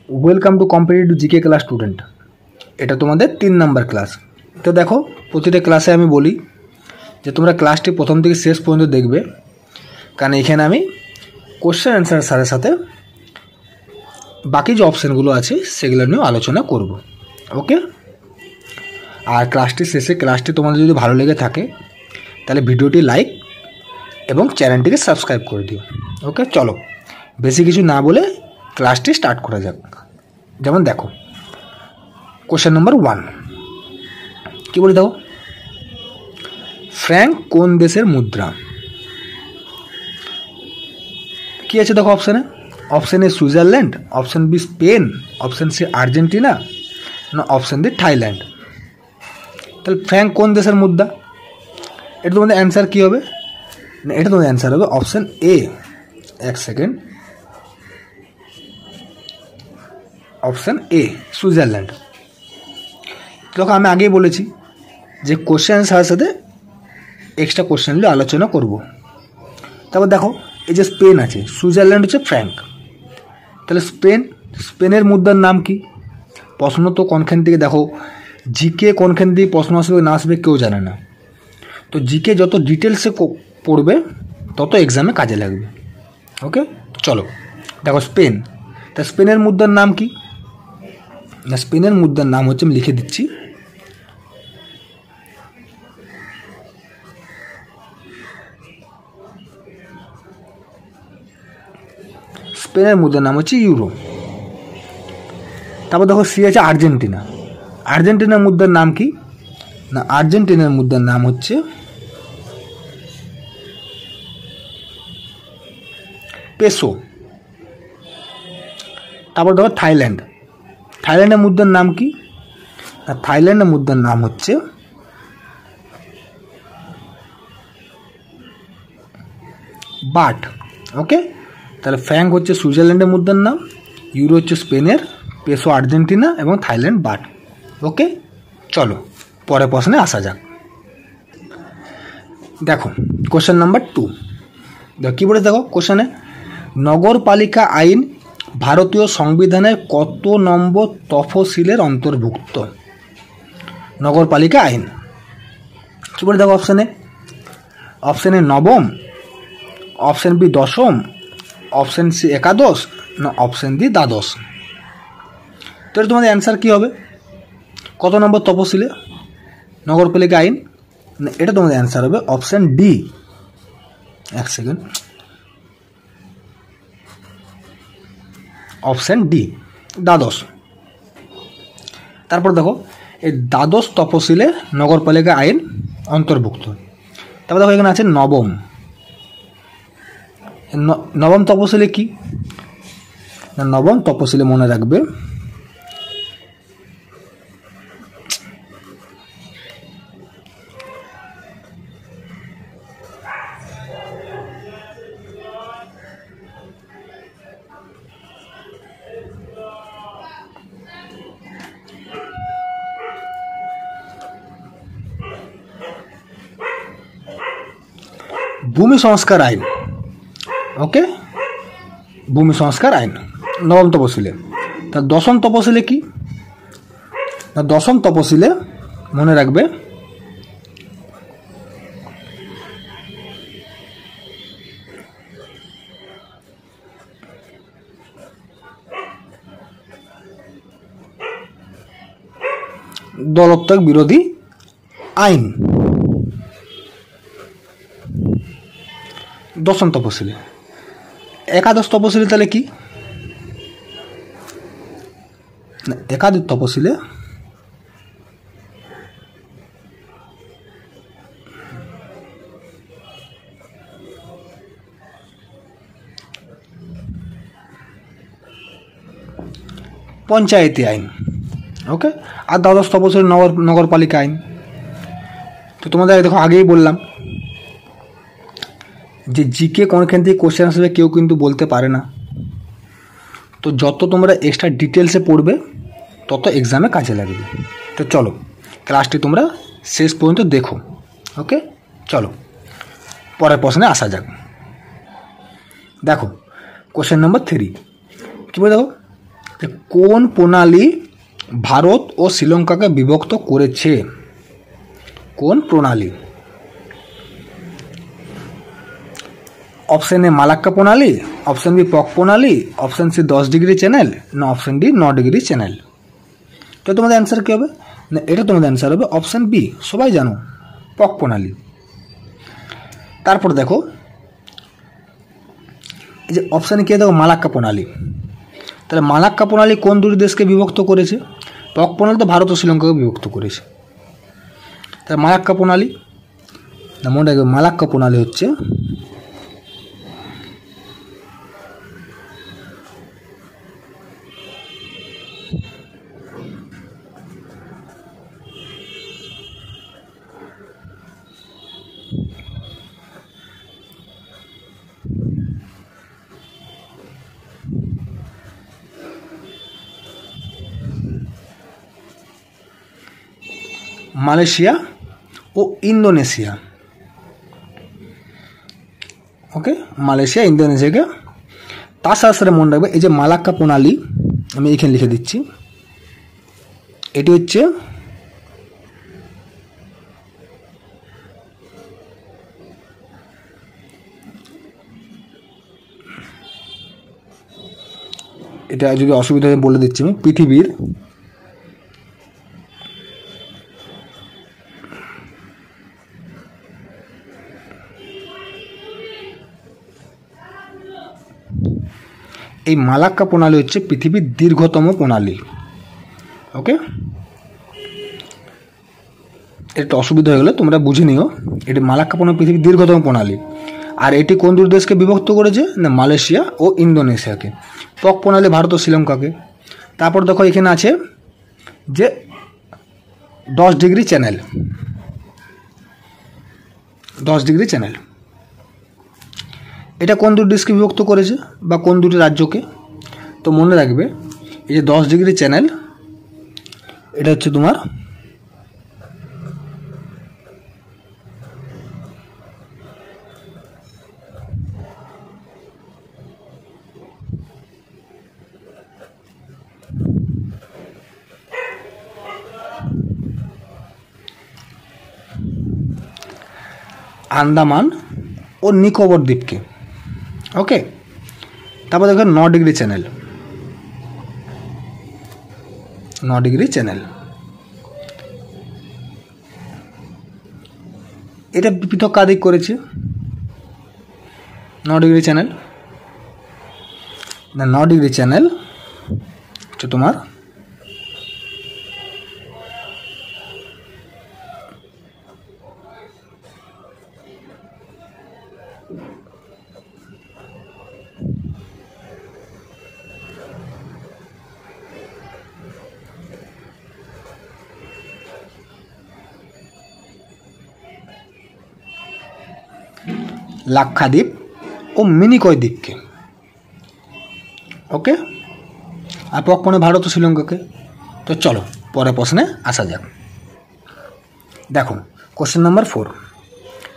Welcome to competitive GK class student. এটা তোমাদের 3 নম্বর class. তো দেখো, প্রতিটা ক্লাসে আমি বলি যে তোমরা ক্লাসটি প্রথম থেকে শেষ পর্যন্ত দেখবে, কারণ এখানে আমি কোশ্চেন অ্যান্সারের সাথে সাথে বাকি যে অপশানগুলো আছে সেগুলো নিয়েও আলোচনা করব। ওকে, আর ক্লাসটি শেষে ক্লাসটি তোমাদের যদি ভালো লেগে থাকে তাহলে ভিডিওটি লাইক এবং চ্যানেলটিকে সাবস্ক্রাইব করে দিও। ওকে, চলো বেশি কিছু না বলে ক্লাসটি স্টার্ট করা যাক। যেমন দেখো, কোশ্চেন নম্বর 1 কি বলে দেখো, ফ্র্যাঙ্ক কোন দেশের মুদ্রা? কি আছে দেখো অপশানে? Option A Switzerland, option B Spain, option C Argentina, না অপশান ডি থাইল্যান্ড। তাহলে ফ্র্যাঙ্ক কোন দেশের মুদ্রা? এটা তোমাদের অ্যান্সার কী হবে? না, এটা তোমাদের অ্যান্সার হবে অপশান এ। এক সেকেন্ড, অপশান এ সুইজারল্যান্ড। দেখো আমি আগেই বলেছি যে কোশ্চেন সাথে সাথে এক্সট্রা কোশ্চেন নিয়ে আলোচনা করব। তারপর দেখো, এই যে স্পেন আছে, সুইজারল্যান্ড হচ্ছে ফ্র্যাঙ্ক, তাহলে স্পেনের মুদ্রার নাম কি? প্রশ্ন তো কোনখান থেকে দেখো, জিকে কোনখান থেকে প্রশ্ন আসবে না আসবে কেউ জানে না। তো জিকে যত ডিটেলসে পড়বে তত এক্সামে কাজে লাগবে। ওকে, চলো দেখো স্পেন, তা স্পেনের মুদ্রার নাম কি? না, স্পেনের মুদ্রার নাম হচ্ছে, আমি লিখে দিচ্ছি, স্পেনের মুদ্রার নাম হচ্ছে ইউরো। তারপর দেখো সি আছে আর্জেন্টিনা। আর্জেন্টিনার মুদ্রার নাম কি? না, আর্জেন্টিনার মুদ্রার নাম হচ্ছে পেসো। তারপর দেখো থাইল্যান্ড। থাইল্যান্ডের মুদ্রার নাম কি? না, থাইল্যান্ডের মুদ্রার নাম হচ্ছে বাট। ওকে, তাহলে ফ্র্যাঙ্ক হচ্ছে সুইজারল্যান্ডের মুদ্রার নাম, ইউরো হচ্ছে স্পেনের, পেসো আর্জেন্টিনা এবং থাইল্যান্ড বাট। ওকে, চলো পরের প্রশ্নে আসা যাক। দেখো কোশ্চেন নাম্বার 2 দেখো কী বলে দেখো কোশ্চেনে, নগরপালিকা আইন ভারতীয় সংবিধানের কত নম্বর তফসিলের অন্তর্ভুক্ত? নগরপালিকা আইন কী বলে দেখো অপশানে? অপশান এ নবম, অপশান বি দশম, অপশান সি একাদশ, না অপশান ডি দ্বাদশ। তো তোমাদের অ্যান্সার কী হবে? কত নম্বর তফসিলে নগরপালিকা আইন? না, এটা তোমাদের অ্যান্সার হবে অপশান ডি। এক সেকেন্ড, অপশান ডি দ্বাদশ। তারপর দেখো, এই দ্বাদশ তফসিলে নগরপালিকা আইন অন্তর্ভুক্ত। তারপর দেখো এখানে আছে নবম। নবম তফসিলে কি? না, নবম তফসিলে মনে রাখবে ভূমি সংস্কার আইন। ওকে, ভূমি সংস্কার আইন নবম তপশিলে। তা দশম তপশিলে কি? না, দশম তপশিলে মনে রাখবে দলত্যাগ বিরোধী আইন। দশম তপশিলে। একাদশ তপশিলে তাহলে কি? না, একাদশ তপশিলে পঞ্চায়েতি আইন। ওকে, আর দ্বাদশ তপশিলে নগরপালিকা আইন। তো তোমাদের দেখো আগেই বললাম যে জিকে কোনখান থেকে কোশ্চেন আসবে কেউ কিন্তু বলতে পারে না। তো যত তোমরা এক্সট্রা ডিটেলসে পড়বে তত এক্সামে কাজে লাগবে। তো চলো ক্লাসটি তোমরা শেষ পর্যন্ত দেখো। ওকে, চলো পরের প্রশ্নে আসা যাক। দেখো কোশ্চেন নম্বর 3 কী বলে দেখো, যে কোন প্রণালী ভারত ও শ্রীলঙ্কাকে বিভক্ত করেছে? কোন প্রণালী? অপশন এ মালাক্কা প্রণালী, অপশন বি পক প্রণালী, অপশন সি 10 ডিগ্রি চ্যানেল, না অপশন ডি 9 ডিগ্রি চ্যানেল। তো তোমাদের অ্যান্সার কী হবে? না এটা তোমাদের অ্যান্সার হবে অপশন বি, সবাই জানো, পক প্রণালী। তারপর দেখো এই যে অপশানে কে দেখো মালাক্কা প্রণালী, তাহলে মালাক্কা প্রণালী কোন দুটি দেশকে বিভক্ত করেছে? পক প্রণালী তো ভারত ও শ্রীলঙ্কাকে বিভক্ত করেছে। তাহলে মালাক্কা প্রণালী, না মনে রাখবে মালাক্কা প্রণালী হচ্ছে মালয়েশিয়া ও ইন্দোনেশিয়া। ওকে, মালয়েশিয়া ইন্দোনেশিয়াকে। তার সাথে সাথে মনে রাখবে এই যে মালাক্কা প্রণালী, আমি এখানে লিখে দিচ্ছি, এটি হচ্ছে এটা যদি অসুবিধা হয় বলে দিচ্ছি আমি, পৃথিবীর এই মালাক্কা প্রণালী হচ্ছে পৃথিবীর দীর্ঘতম প্রণালী। ওকে, এটা অসুবিধা হয়ে গেলে তোমরা বুঝে নিও, এটি মালাক্কা প্রণালী পৃথিবীর দীর্ঘতম প্রণালী। আর এটি কোন দুটি দেশকে বিভক্ত করেছে? না মালয়েশিয়া ও ইন্দোনেশিয়াকে। পক প্রণালী ভারত ও শ্রীলঙ্কাকে। তারপর দেখো এখানে আছে যে 10 ডিগ্রি চ্যানেল, 10 ডিগ্রি চ্যানেল, এটা কোন দুটি দেশকে বিভক্ত করেছে বা কোন দুটি রাজ্যকে? তো মনে রাখবে এই যে 10 ডিগ্রি চ্যানেল, এটা হচ্ছে তোমার আন্দামান ও নিকোবর দ্বীপকে। ওকে, তারপর দেখো 9 ডিগ্রি চ্যানেল, 9 ডিগ্রি চ্যানেল, এটা পৃথক কাদিক করেছে 9 ডিগ্রি চ্যানেল। না 9 ডিগ্রি চ্যানেল হচ্ছে তোমার লাক্ষাদ্বীপ ও মিনিকয় দ্বীপকে। ওকে, আর পক প্রণালী ভারত ও শ্রীলঙ্কাকে। তো চলো পরের প্রশ্নে আসা যাক। দেখো কোশ্চেন নাম্বার 4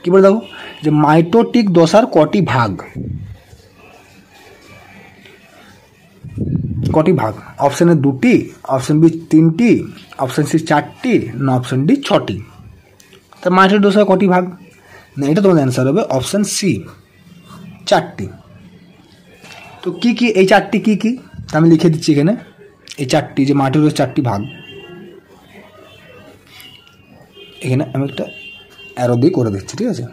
কী বলে দেখো যে মাইটোটিক দশার কটি ভাগ? কটি ভাগ? অপশন এ 2টি, অপশন বি 3টি, অপশন সি 4টি, না অপশন ডি 6টি। তা মাইটোটিক দশার কটি ভাগ? না এটা তোমাদের অ্যান্সার হবে অপশন সি 4টি। তো কি কি এই 4টি কি কি আমি লিখে দিচ্ছি এখানে, এই 4টি যে মাইটোটিক 4টি ভাগ, এখানে আমি একটা অ্যারো দিয়ে করে দিচ্ছি, ঠিক আছে?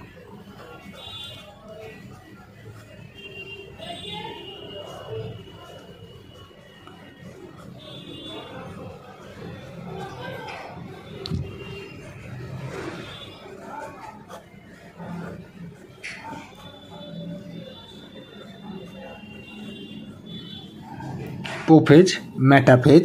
প্রোফেজ, মেটাফেজ,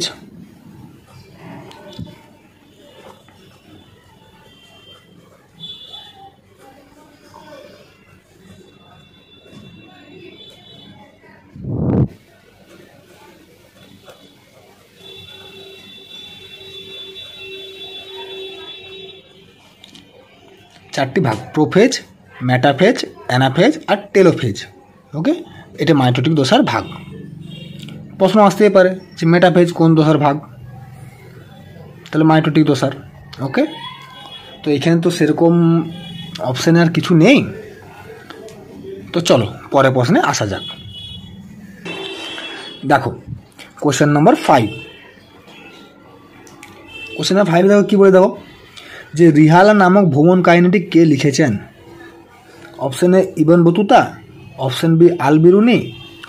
চারটি ভাগ, প্রোফেজ, মেটাফেজ, অ্যানাফেজ আর টেলোফেজ। ওকে, এটা মাইটোটিক দশার ভাগ। প্রশ্ন আসতেই পারে যে মেটাফেজ কোন দশার ভাগ, তাহলে মাইটোটিক দশার। ওকে, তো এখানে তো সেরকম অপশানে আর কিছু নেই, তো চলো পরের প্রশ্নে আসা যাক। দেখো কোশ্চেন নম্বর 5। কোশ্চেন নম্বর 5 দেখো কী বলে, দেখো যে রিহালা নামক ভ্রমণ কাহিনীটি কে লিখেছেন? Option A Ibn Battuta, option B Al Biruni,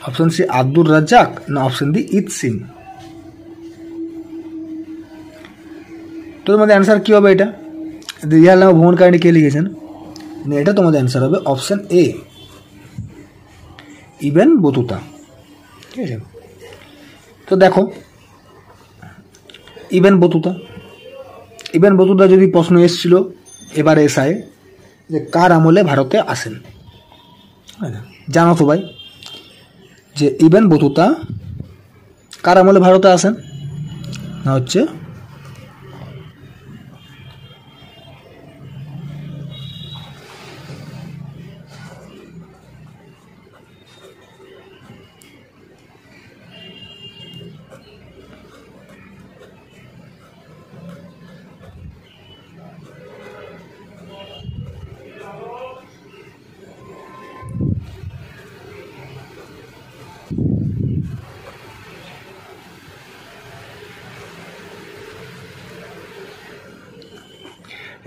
option C Abdur Razzaq, না অপশন ডি ইত সিং। তো তোমাদের অ্যান্সার কী হবে? এটা রিহালা নামক ভ্রমণ কাহিনী কে লিখেছেন? এটা তোমাদের অ্যান্সার হবে অপশন এ ইবন বতুতা। ঠিক আছে, তো দেখো ইবন বতুতা যদি প্রশ্ন এসেছিল এবার এসআই যে কার আমলে ভারতে আসেন, জানো তো ভাই যে ইবন বতুতা কার আমলে ভারতে আসেন? না হচ্ছে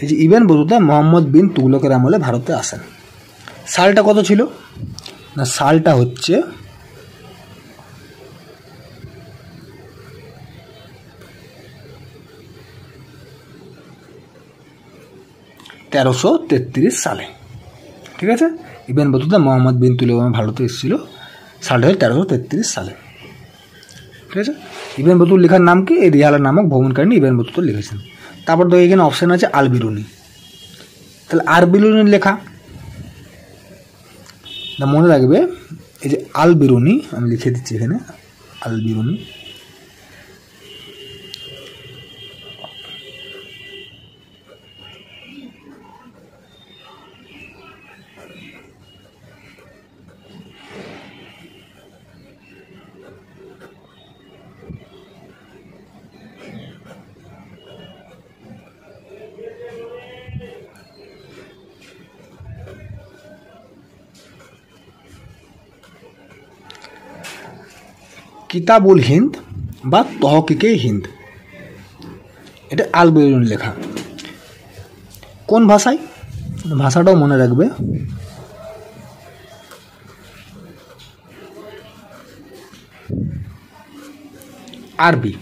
এই যে ইবন বতুতা মোহাম্মদ বিন তুগলকের আমলে ভারতে আসেন। সালটা কত ছিল? না সালটা হচ্ছে 1333 সালে। ঠিক আছে, ইবন বতুতা মোহাম্মদ বিন তুগলক ভারতে এসেছিল, সালটা হচ্ছে 1333 সালে। ঠিক আছে, ইবন বতুতা লেখার নাম কি? এই রিহালা নামক ভ্রমণ কাহিনী ইবন বতুতা লিখেছেন। তারপর তো এখানে অপশান আছে আল বিরুনি, তাহলে আর বিরুনির লেখা না মনে রাখবে, এই যে আল বিরুনি আমি লিখে দিচ্ছি এখানে, আল বিরুনি। কিতাবুল হিন্দ বা তহকিকে হিন্দ, এটা আল বিরুনি লেখা। কোন ভাষায়? ভাষাটাও মনে রাখবে, আরবি,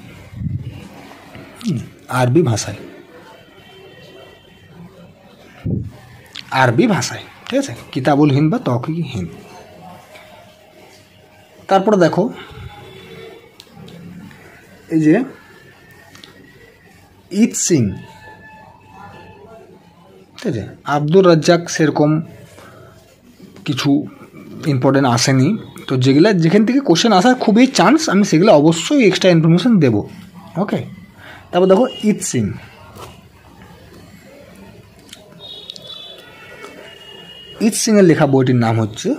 আরবি ভাষায়, আরবি ভাষায়। ঠিক আছে, কিতাবুল হিন্দ বা তহকিকে হিন্দ। তারপরে দেখো এই যে ইত সিং, ঠিক আছে, আব্দুর রাজ্জাক সেরকম কিছু ইম্পর্টেন্ট আসেনি, তো যেখান থেকে কোশ্চেন আসার খুবই চান্স, আমি সেগুলো অবশ্যই এক্সট্রা ইনফরমেশান দেবো। ওকে, তারপর দেখো ইত সিং, ইত সিংয়ের লেখা বইটির নাম হচ্ছে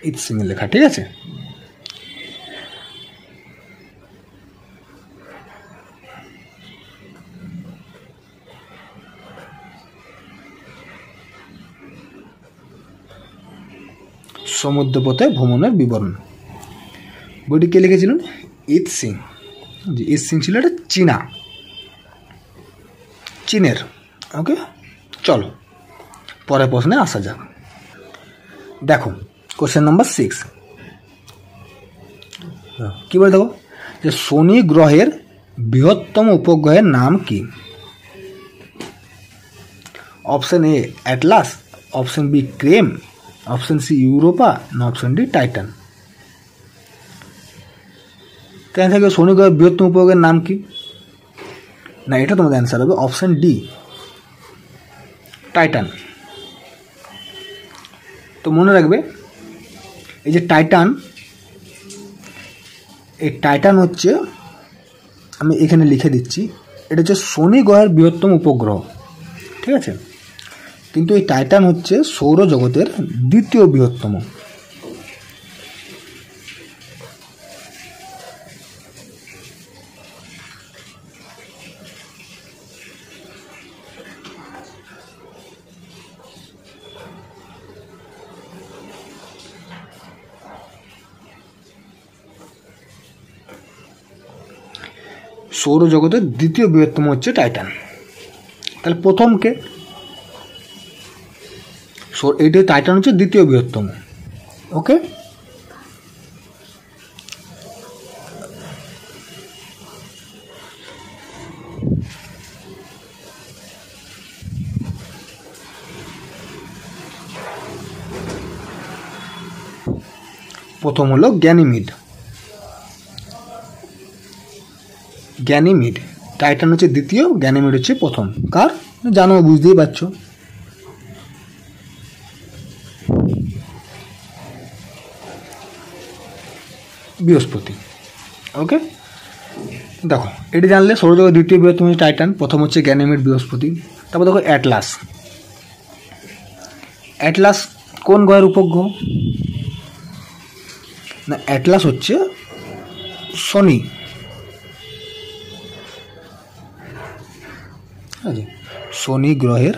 ইত সিংয়ের লেখা। ঠিক আছে, সমুদ্রপথে ভ্রমণের বিবরণ, বইটি কে লিখেছিলেন? ইত সিং। যে ইত সিং ছিল এটা চীনের। ওকে, চলো পরের প্রশ্নে আসা যাক। দেখো কোশ্চেন নাম্বার 6 কি বলে, দেখো যে শনি গ্রহের বৃহত্তম উপগ্রহের নাম কি? Option A Atlas, option B ক্রেম, অপশন সি ইউরোপা, না অপশন ডি টাইটান। তাই থাকে শনি গ্রহের বৃহত্তম উপগ্রহের নাম কি? না এটা তোমাদের অ্যান্সার হবে অপশন ডি টাইটান। তো মনে রাখবে এই যে টাইটান, এই টাইটান হচ্ছে, আমি এখানে লিখে দিচ্ছি, এটা হচ্ছে শনি গ্রহের বৃহত্তম উপগ্রহ, ঠিক আছে। কিন্তু এই টাইটান হচ্ছে সৌরজগতের দ্বিতীয় বৃহত্তম। সৌরজগতের দ্বিতীয় বৃহত্তম হচ্ছে টাইটান। তাহলে প্রথমকে এইটা টাইটান হচ্ছে দ্বিতীয় বৃহত্তম। ওকে, প্রথম হলো গ্যানিমিড। গ্যানিমিড, টাইটান হচ্ছে দ্বিতীয়, গ্যানিমিড হচ্ছে প্রথম। কার জানো, বুঝতেই পারছো। বৃহস্পতি। ওকে, দেখো এটি জানলে সৌরজগতের দ্বিতীয় বৃহত্তম হচ্ছে টাইটান, প্রথম হচ্ছে গ্যানিমিড, বৃহস্পতি। তারপর দেখো অ্যাটলাস। অ্যাটলাস কোন গ্রহের উপগ্রহ? না, অ্যাটলাস হচ্ছে শনি, শনি গ্রহের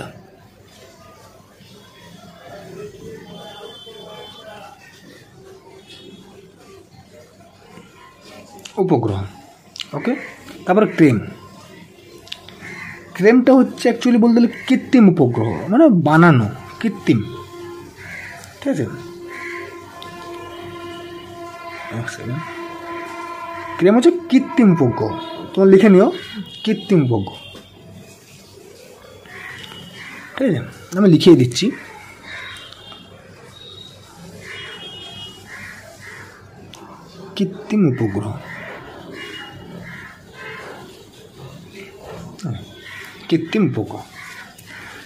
উপগ্রহ। ওকে, তারপরে ক্রেম। ক্রেমটা হচ্ছে অ্যাকচুয়ালি বলতে গেলে কৃত্রিম উপগ্রহ, মানে বানানো, কৃত্রিম, ঠিক আছে। ক্রেম হচ্ছে কৃত্রিম উপগ্রহ, তোমার লিখে নিও, কৃত্রিম উপগ্রহ, ঠিক আছে। আমি লিখিয়ে দিচ্ছি। কৃত্রিম উপগ্রহ, কৃত্রিম উপগ্রহ।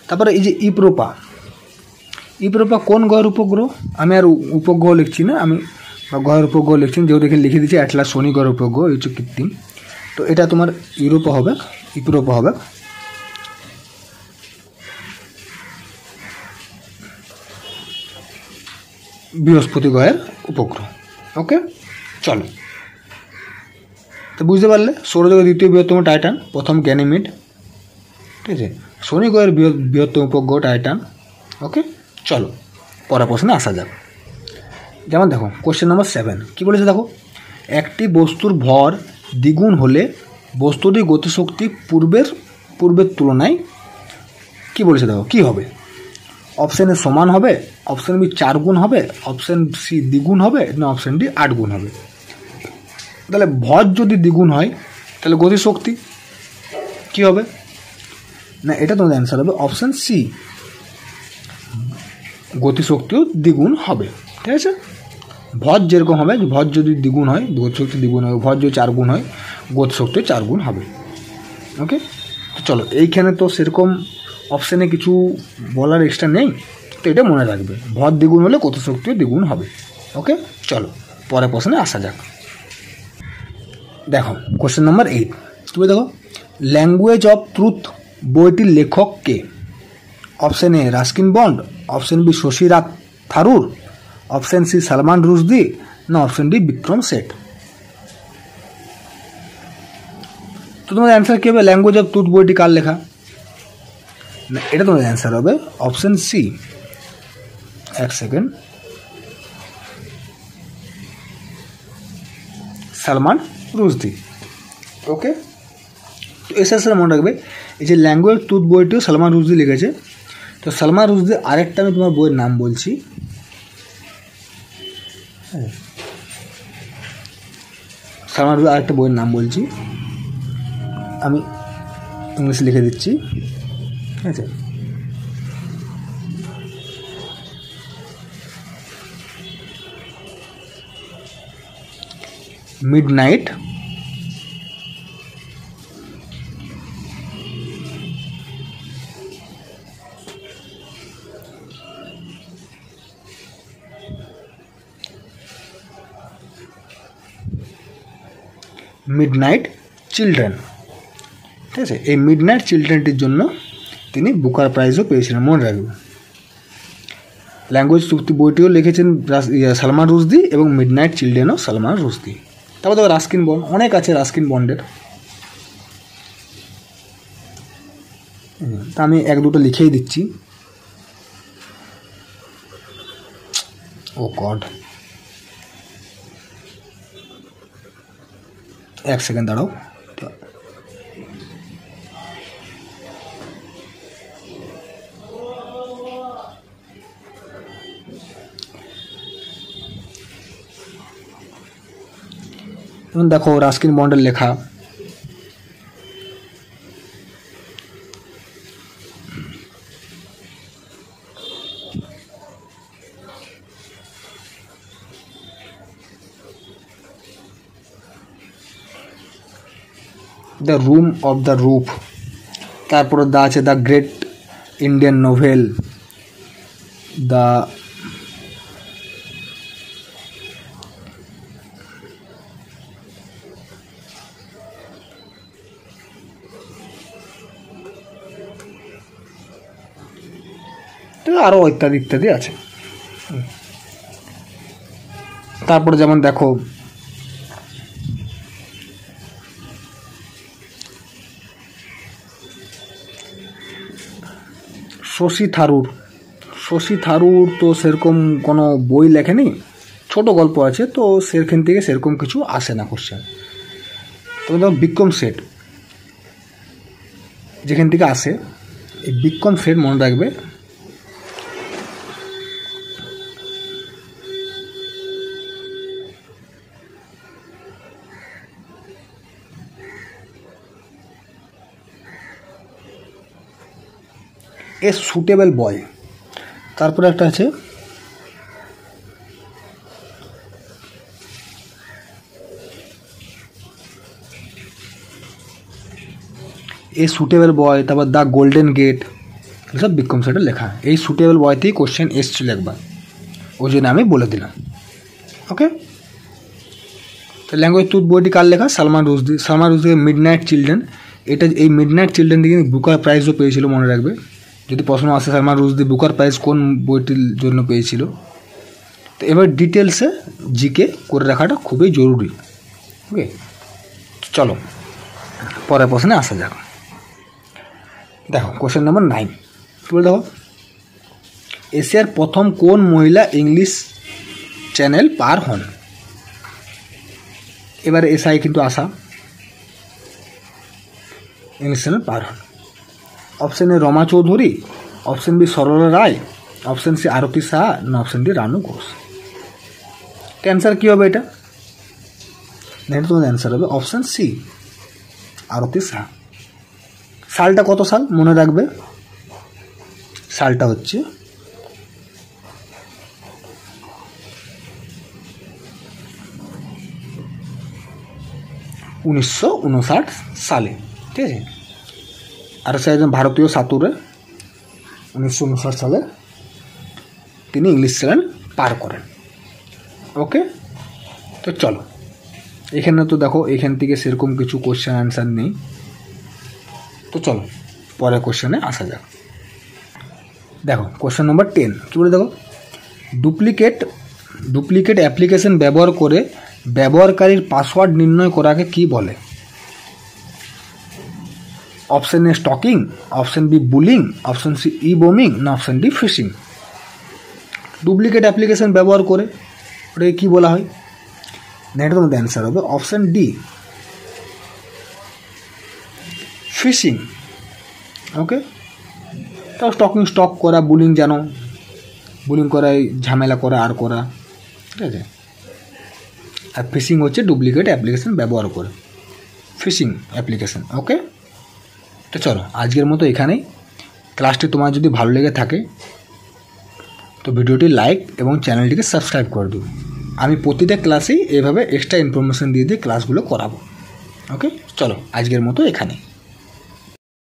তারপরে এই যে ইউরোপা। ইউরোপা কোন গ্রহের উপগ্রহ? আমি আর উপগ্রহ লিখছি না, আমি গ্রহের উপগ্রহ লিখছি, যেহেতু এখানে লিখে দিচ্ছি অ্যাটলাস শনি গ্রহের উপগ্রহ, এই হচ্ছে কৃত্রিম। তো এটা তোমার ইউরোপা হবে, ইউরোপা হবে। বৃহস্পতি গ্রহের উপগ্রহ। ওকে, চলো, তো বুঝতে পারলে সৌরজগতের দ্বিতীয় বৃহত্তম টাইটান, প্রথম গ্যানিমিড, ঠিক আছে। শনি গ্রহের বৃহত্তম উপগ্রহ টাইটান। ওকে, চলো পরের প্রশ্নে আসা যাক। যেমন দেখো কোশ্চেন নম্বর 7 কী বলেছে দেখো, একটি বস্তুর ভর দ্বিগুণ হলে বস্তুটির গতিশক্তি পূর্বের তুলনায় কী বলেছে দেখো কী হবে? অপশান এ সমান হবে, অপশান বি 4 গুণ হবে, অপশান সি দ্বিগুণ হবে, না অপশান ডি 8 গুণ হবে। তাহলে ভর যদি দ্বিগুণ হয় তাহলে গতিশক্তি কী হবে? না, এটা তোমাদের অ্যান্সার হবে অপশান সি, গতিশক্তিও দ্বিগুণ হবে, ঠিক আছে। ভর যেরকম হবে, ভর যদি দ্বিগুণ হয় গতিশক্তি দ্বিগুণ হবে, ভর যদি 4 গুণ হয় গতিশক্তি 4 গুণ হবে। ওকে, তো চলো, এইখানে তো সেরকম অপশানে কিছু বলার এক্সট্রা নেই, তো এটা মনে রাখবে, ভর দ্বিগুণ হলে গতিশক্তিও দ্বিগুণ হবে। ওকে, চলো পরের প্রশ্নে আসা যাক। দেখো কোশ্চেন নম্বর 8 তুমি দেখো, ল্যাঙ্গুয়েজ অফ ট্রুথ বইটির লেখক কে? Option A Ruskin Bond, option B Shashi Tharoor, option C Salman Rushdie, না অপশান ডি বিক্রম শেঠ। তো তোমাদের অ্যান্সার কী হবে? ল্যাঙ্গুয়েজ অফ ট্রুথ বইটি কার লেখা? না, এটা তোমাদের অ্যান্সার হবে অপশান সি, এক সেকেন্ড, সালমান রুশদি। ওকে, তো এসে মনে রাখবে, এই যে ল্যাঙ্গুয়েজ ট্রুথ বইটিও সালমান রুশদি লিখেছে। তো সালমান রুশদি আরেকটা আমি তোমার বইয়ের নাম বলছি, সালমান রুশদি আরেকটা বইয়ের নাম বলছি, আমি ইংলিশে লিখে দিচ্ছি, ঠিক আছে। মিডনাইট মিডনাইট চিলড্রেন, ঠিক ঠিক আছে। এই মিডনাইট চিলড্রেনটির জন্য তিনি বুকার প্রাইজও পেয়েছিলেন, মনে রাখবে। ল্যাঙ্গুয়েজ চুক্তি বইটিও লিখেছেন সালমান রুশদি এবং মিডনাইট চিলড্রেনও সালমান রুশদি। তারপর দেখো রাস্কিন বন্ড, অনেক আছে রাস্কিন বন্ডের, তা আমি এক দুটো লিখেই দিচ্ছি। ও গড, এক সেকেন্ড দাঁড়াও। দেখো রাস্কিন বন্ডের লেখা the room of the roof, তারপরে দা আছে the great Indian novel, the আরও ইত্যাদি ইত্যাদি আছে। তারপরে যেমন দেখো শশী থারুর তো সেরকম কোনো বই লেখেনি, ছোট গল্প আছে, তো সেখান থেকে সেরকম কিছু আসে না কোশ্চেন। তবে দেখো বিক্রম শেঠ যেখান থেকে আসে, এই বিক্রম শেঠ মনে রাখবে। এ সুটেবল বয়, তারপরে একটা আছে এ সুটেবল বয়, তারপর দ্য গোল্ডেন গেট, এসব বিক্রম শেঠের লেখা। এই সুটেবল বয়তেই কোশ্চেন এসছিল একবার, ওই জন্য আমি বলে দিলাম। ওকে, তো ল্যাঙ্গুয়েজ টুথ বইটি কার লেখা? সালমান রুশদি। সালমান রুশদি মিডনাইট চিলড্রেন, এটা এই মিডনাইট চিলড্রেন থেকে বুকার প্রাইজও পেয়েছিল, মনে রাখবে। যদি প্রশ্ন আসে সালমান রুশদি বুকার প্রাইজ কোন বইটির জন্য পেয়েছিল, তো এবার ডিটেলসে জিকে করে রাখাটা খুবই জরুরি। ওকে, চলো পরের প্রশ্নে আসা যাক। দেখো কোশ্চেন নম্বর 9, কি বলে দেখো, এশিয়ার প্রথম কোন মহিলা ইংলিশ চ্যানেল পার হন? এবারে এসআই কিন্তু আসা, ইংলিশ চ্যানেল পার হন। Option A Rama Chowdhury, option B Sarala Roy, option C Arati Saha, না option D Ranu Ghosh. Answer কী হবে এটা? নেক্সট তোমাদের অ্যান্সার হবে অপশন সি আরতি সাহা। সালটা কত সাল মনে রাখবে? সালটা হচ্ছে 1959 সালে, ঠিক আছে। আর সে একজন ভারতীয় সাঁতারে 1959 সালে তিনি ইংলিশ চ্যানেল পার করেন। ওকে, তো চলো এখানে তো দেখো এখান থেকে সেরকম কিছু কোশ্চেন অ্যান্সার নেই, তো চলো পরের কোশ্চেনে আসা যাক। দেখো কোশ্চেন নম্বর 10, কী বলে দেখো, ডুপ্লিকেট অ্যাপ্লিকেশন ব্যবহার করে ব্যবহারকারীর পাসওয়ার্ড নির্ণয় করাকে কি বলে? Option A stalking, option B bullying, option C E বোমিং, না option D phishing. Duplicate application ব্যবহার করে ওটাকে কী বলা হয়? নেক্সট তোমাদের অ্যান্সার হবে অপশন ডি ফিশিং। ওকে, তাও স্টক করা, বুলিং জানো, বুলিং করাই ঝামেলা করা আর করা, ঠিক আছে। আর ফিশিং হচ্ছে ডুপ্লিকেট অ্যাপ্লিকেশন ব্যবহার করে, ফিশিং অ্যাপ্লিকেশন। ওকে, তো চলো আজকের মতো এখানেই। ক্লাসটি তোমার যদি ভালো লেগে থাকে তো ভিডিওটি লাইক এবং চ্যানেলটিকে সাবস্ক্রাইব করে দেবো। আমি প্রতিটা ক্লাসেই এভাবে এক্সট্রা ইনফরমেশান দিয়ে ক্লাসগুলো করাবো। ওকে, চলো আজকের মতো এখানে।